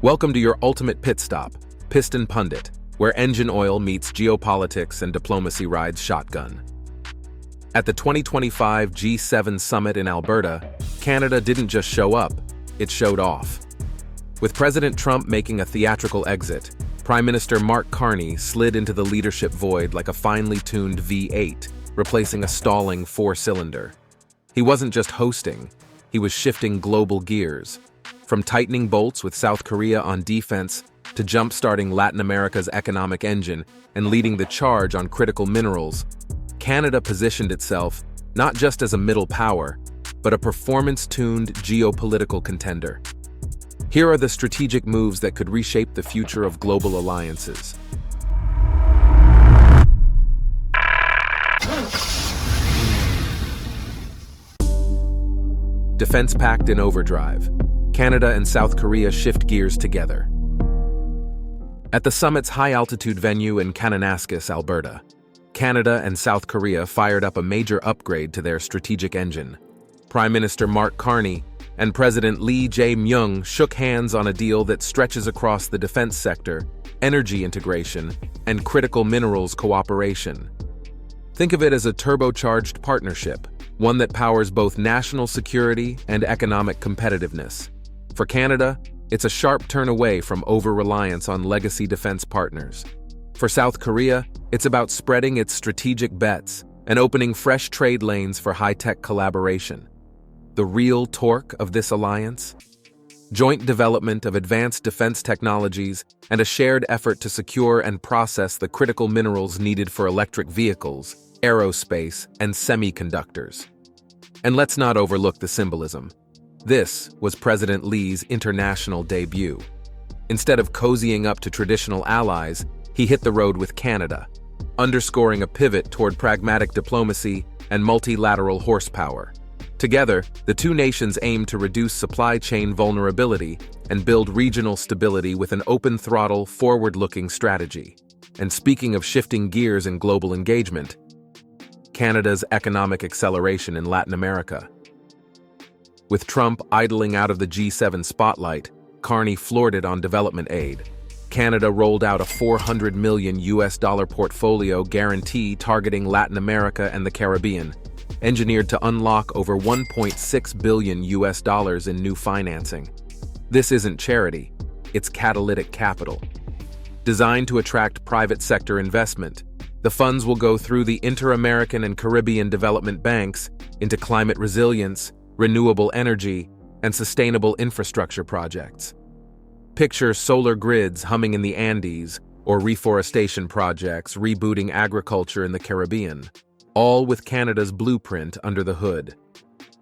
Welcome to your ultimate pit stop, Piston Pundit, where engine oil meets geopolitics and diplomacy rides shotgun. At the 2025 G7 summit in Alberta, Canada didn't just show up, it showed off. With President Trump making a theatrical exit, Prime Minister Carney slid into the leadership void like a finely tuned V8, replacing a stalling four-cylinder. He wasn't just hosting, he was shifting global gears. From tightening bolts with South Korea on defense to jump-starting Latin America's economic engine and leading the charge on critical minerals, Canada positioned itself not just as a middle power, but a performance-tuned geopolitical contender. Here are the strategic moves that could reshape the future of global alliances. Defense Pact in Overdrive. Canada and South Korea shift gears together. At the summit's high-altitude venue in Kananaskis, Alberta, Canada and South Korea fired up a major upgrade to their strategic engine. Prime Minister Carney and President Lee Jae-myung shook hands on a deal that stretches across the defense sector, energy integration, and critical minerals cooperation. Think of it as a turbocharged partnership, one that powers both national security and economic competitiveness. For Canada, it's a sharp turn away from over-reliance on legacy defense partners. For South Korea, it's about spreading its strategic bets and opening fresh trade lanes for high-tech collaboration. The real torque of this alliance? Joint development of advanced defense technologies and a shared effort to secure and process the critical minerals needed for electric vehicles, aerospace, and semiconductors. And let's not overlook the symbolism. This was President Lee's international debut. Instead of cozying up to traditional allies, he hit the road with Canada, underscoring a pivot toward pragmatic diplomacy and multilateral horsepower. Together, the two nations aim to reduce supply chain vulnerability and build regional stability with an open-throttle, forward-looking strategy. And speaking of shifting gears in global engagement, Canada's economic acceleration in Latin America. With Trump idling out of the G7 spotlight, Carney floored it on development aid. Canada rolled out a $400 million portfolio guarantee targeting Latin America and the Caribbean, engineered to unlock over $1.6 billion in new financing. This isn't charity, it's catalytic capital. Designed to attract private sector investment, the funds will go through the Inter-American and Caribbean Development Banks into climate resilience, renewable energy, and sustainable infrastructure projects. Picture solar grids humming in the Andes or reforestation projects rebooting agriculture in the Caribbean, all with Canada's blueprint under the hood.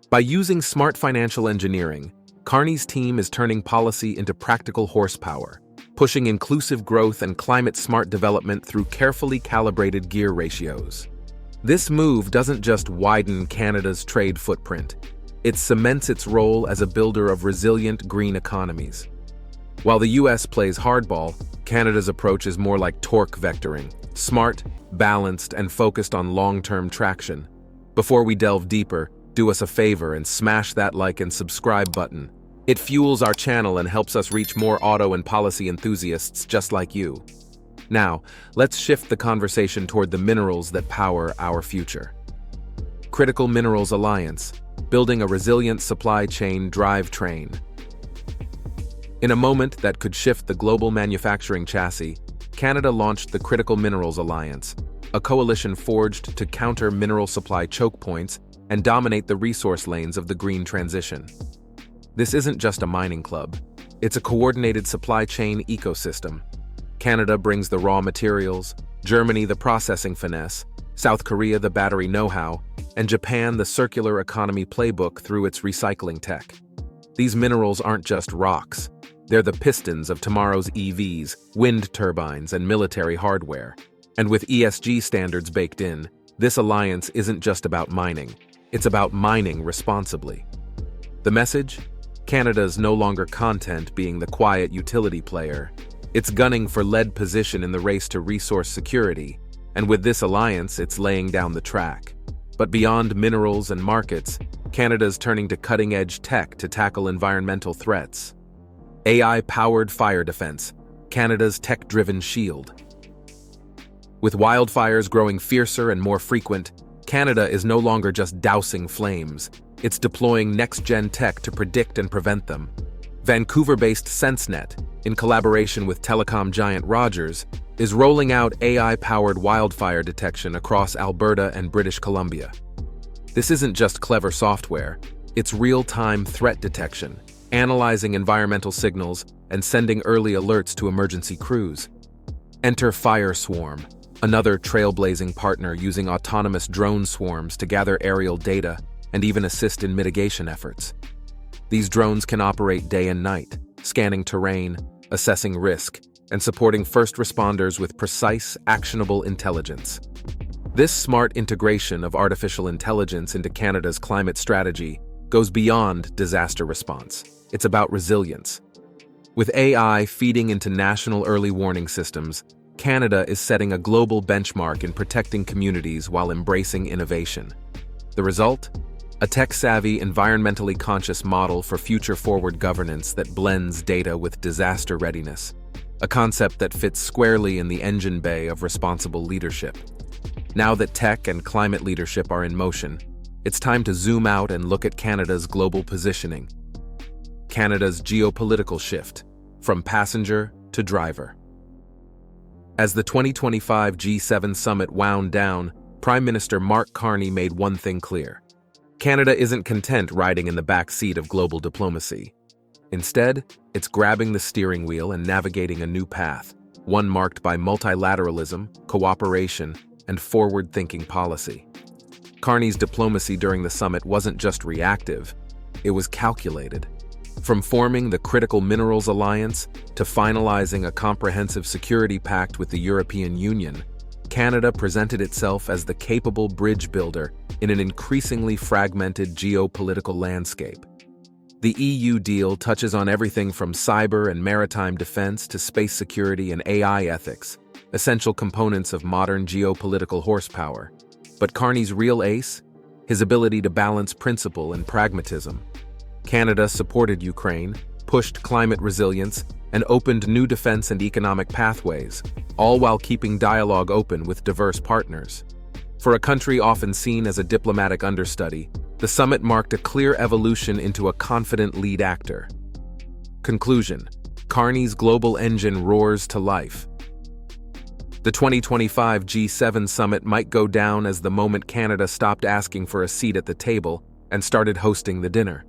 By using smart financial engineering, Carney's team is turning policy into practical horsepower, pushing inclusive growth and climate-smart development through carefully calibrated gear ratios. This move doesn't just widen Canada's trade footprint, it cements its role as a builder of resilient green economies. While the US plays hardball, Canada's approach is more like torque vectoring, smart, balanced, and focused on long-term traction. Before we delve deeper, do us a favor and smash that like and subscribe button. It fuels our channel and helps us reach more auto and policy enthusiasts just like you. Now, let's shift the conversation toward the minerals that power our future. Critical Minerals Alliance, building a resilient supply chain drivetrain. In a moment that could shift the global manufacturing chassis, Canada launched the Critical Minerals Alliance, a coalition forged to counter mineral supply choke points and dominate the resource lanes of the green transition. This isn't just a mining club, it's a coordinated supply chain ecosystem. Canada brings the raw materials, Germany the processing finesse, South Korea the battery know-how, and Japan the circular economy playbook through its recycling tech. These minerals aren't just rocks, they're the pistons of tomorrow's EVs, wind turbines, and military hardware. And with ESG standards baked in, this alliance isn't just about mining, it's about mining responsibly. The message? Canada's no longer content being the quiet utility player. It's gunning for lead position in the race to resource security, and with this alliance, it's laying down the track. But beyond minerals and markets, Canada's turning to cutting-edge tech to tackle environmental threats. AI-powered fire defense, Canada's tech-driven shield. With wildfires growing fiercer and more frequent, Canada is no longer just dousing flames. It's deploying next-gen tech to predict and prevent them. Vancouver-based SenseNet, in collaboration with telecom giant Rogers, is rolling out AI-powered wildfire detection across Alberta and British Columbia. This isn't just clever software, it's real-time threat detection, analyzing environmental signals and sending early alerts to emergency crews. Enter Fireswarm, another trailblazing partner using autonomous drone swarms to gather aerial data and even assist in mitigation efforts. These drones can operate day and night, scanning terrain, assessing risk, and supporting first responders with precise, actionable intelligence. This smart integration of artificial intelligence into Canada's climate strategy goes beyond disaster response. It's about resilience. With AI feeding into national early warning systems, Canada is setting a global benchmark in protecting communities while embracing innovation. The result? A tech-savvy, environmentally conscious model for future-forward governance that blends data with disaster readiness, a concept that fits squarely in the engine bay of responsible leadership. Now that tech and climate leadership are in motion, it's time to zoom out and look at Canada's global positioning. Canada's geopolitical shift, from passenger to driver. As the 2025 G7 summit wound down, Prime Minister Mark Carney made one thing clear. Canada isn't content riding in the back seat of global diplomacy. Instead, it's grabbing the steering wheel and navigating a new path, one marked by multilateralism, cooperation, and forward-thinking policy. Carney's diplomacy during the summit wasn't just reactive, it was calculated. From forming the Critical Minerals Alliance to finalizing a comprehensive security pact with the European Union, Canada presented itself as the capable bridge builder in an increasingly fragmented geopolitical landscape. The EU deal touches on everything from cyber and maritime defense to space security and AI ethics, essential components of modern geopolitical horsepower. But Carney's real ace? His ability to balance principle and pragmatism. Canada supported Ukraine, pushed climate resilience, and opened new defense and economic pathways, all while keeping dialogue open with diverse partners. For a country often seen as a diplomatic understudy, the summit marked a clear evolution into a confident lead actor. Conclusion: Carney's global engine roars to life. The 2025 G7 summit might go down as the moment Canada stopped asking for a seat at the table and started hosting the dinner.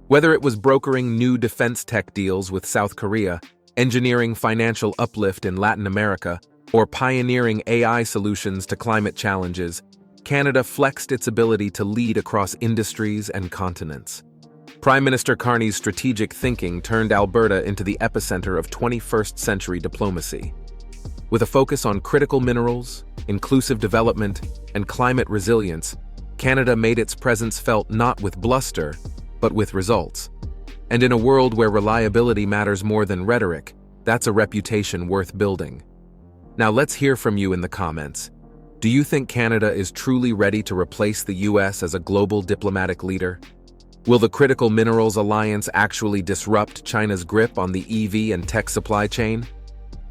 Whether it was brokering new defense tech deals with South Korea, engineering financial uplift in Latin America, or pioneering AI solutions to climate challenges, Canada flexed its ability to lead across industries and continents. Prime Minister Carney's strategic thinking turned Alberta into the epicenter of 21st-century diplomacy. With a focus on critical minerals, inclusive development, and climate resilience, Canada made its presence felt not with bluster, but with results. And in a world where reliability matters more than rhetoric, that's a reputation worth building. Now let's hear from you in the comments. Do you think Canada is truly ready to replace the US as a global diplomatic leader? Will the Critical Minerals Alliance actually disrupt China's grip on the EV and tech supply chain?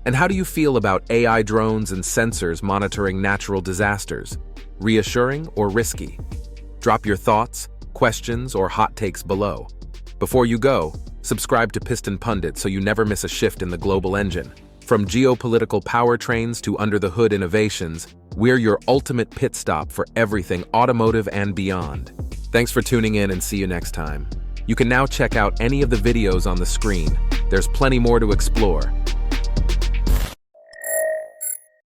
And how do you feel about AI drones and sensors monitoring natural disasters? Reassuring or risky? Drop your thoughts, questions, or hot takes below. Before you go, subscribe to Piston Pundit so you never miss a shift in the global engine. From geopolitical powertrains to under-the-hood innovations, we're your ultimate pit stop for everything automotive and beyond. Thanks for tuning in and see you next time. You can now check out any of the videos on the screen. There's plenty more to explore.